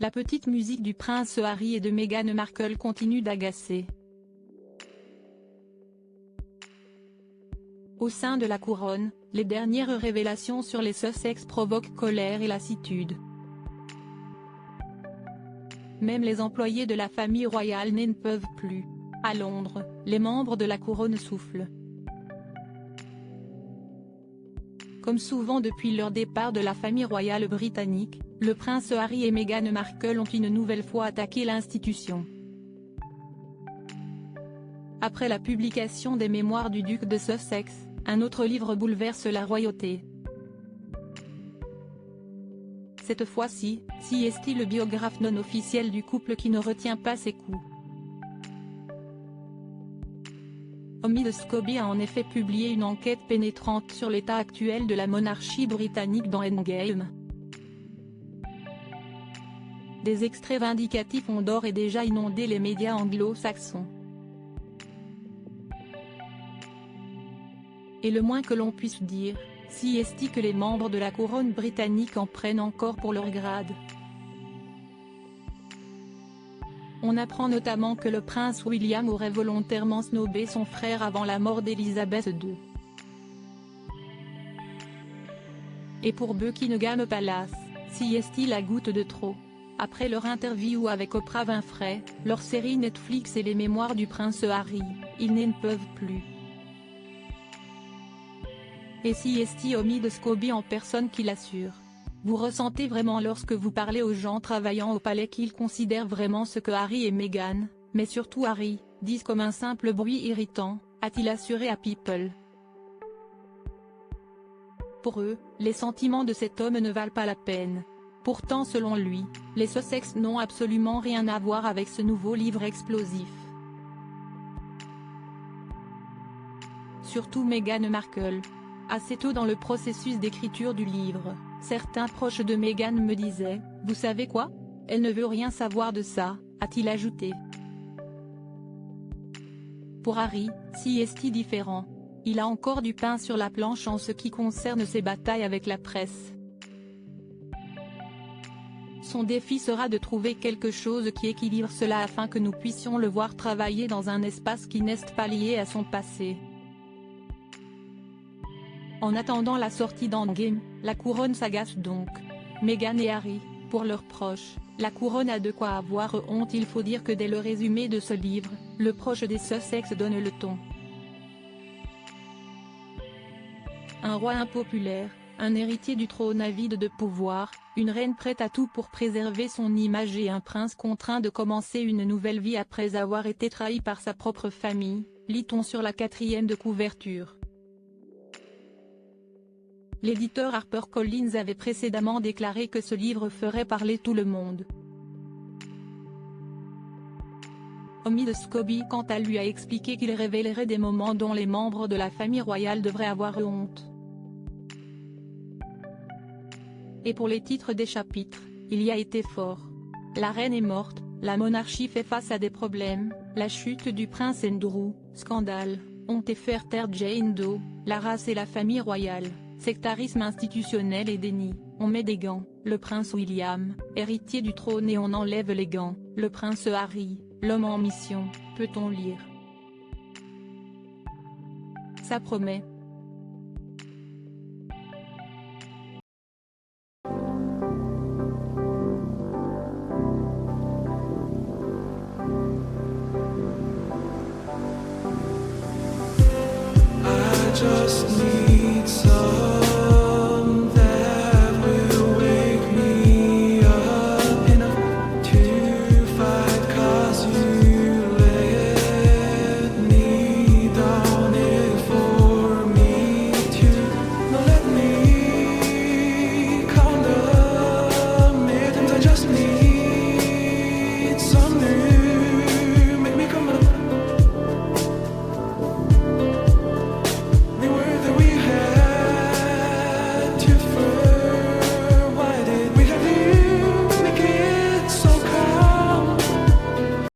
La petite musique du prince Harry et de Meghan Markle continue d'agacer. Au sein de la couronne, les dernières révélations sur les Sussex provoquent colère et lassitude. Même les employés de la famille royale n'en peuvent plus. À Londres, les membres de la couronne soufflent. Comme souvent depuis leur départ de la famille royale britannique, le prince Harry et Meghan Markle ont une nouvelle fois attaqué l'institution. Après la publication des mémoires du duc de Sussex, un autre livre bouleverse la royauté. Cette fois-ci, c'est le biographe non officiel du couple qui ne retient pas ses coups. Omid Scobie a en effet publié une enquête pénétrante sur l'état actuel de la monarchie britannique dans Endgame. Des extraits vindicatifs ont d'ores et déjà inondé les médias anglo-saxons. Et le moins que l'on puisse dire, c'est que les membres de la couronne britannique en prennent encore pour leur grade. On apprend notamment que le prince William aurait volontairement snobé son frère avant la mort d'Élisabeth II. Et pour Buckingham Palace, c'est la goutte de trop. Après leur interview avec Oprah Winfrey, leur série Netflix et les mémoires du prince Harry, ils n'en peuvent plus. Et c'est Omid Scobie en personne qui l'assure. Vous ressentez vraiment lorsque vous parlez aux gens travaillant au palais qu'ils considèrent vraiment ce que Harry et Meghan, mais surtout Harry, disent comme un simple bruit irritant, a-t-il assuré à People. Pour eux, les sentiments de cet homme ne valent pas la peine. Pourtant selon lui, les Sussex n'ont absolument rien à voir avec ce nouveau livre explosif. Surtout Meghan Markle. Assez tôt dans le processus d'écriture du livre, certains proches de Meghan me disaient « Vous savez quoi ? Elle ne veut rien savoir de ça », a-t-il ajouté. Pour Harry, c'est différent. Il a encore du pain sur la planche en ce qui concerne ses batailles avec la presse. Son défi sera de trouver quelque chose qui équilibre cela afin que nous puissions le voir travailler dans un espace qui n'est pas lié à son passé. En attendant la sortie d'Endgame, la couronne s'agace donc. Meghan et Harry, pour leurs proches, la couronne a de quoi avoir honte. Il faut dire que dès le résumé de ce livre, le proche des Sussex donne le ton. Un roi impopulaire, un héritier du trône avide de pouvoir, une reine prête à tout pour préserver son image et un prince contraint de commencer une nouvelle vie après avoir été trahi par sa propre famille, lit-on sur la 4e de couverture. L'éditeur HarperCollins avait précédemment déclaré que ce livre ferait parler tout le monde. Omid Scobie quant à lui a expliqué qu'il révélerait des moments dont les membres de la famille royale devraient avoir honte. Et pour les titres des chapitres, il y a été fort. La reine est morte, la monarchie fait face à des problèmes, la chute du prince Andrew, scandale, honte et faire taire Jane Doe, la race et la famille royale. Sectarisme institutionnel et déni, on met des gants, le prince William, héritier du trône et on enlève les gants, le prince Harry, l'homme en mission, peut-on lire. Ça promet. I just need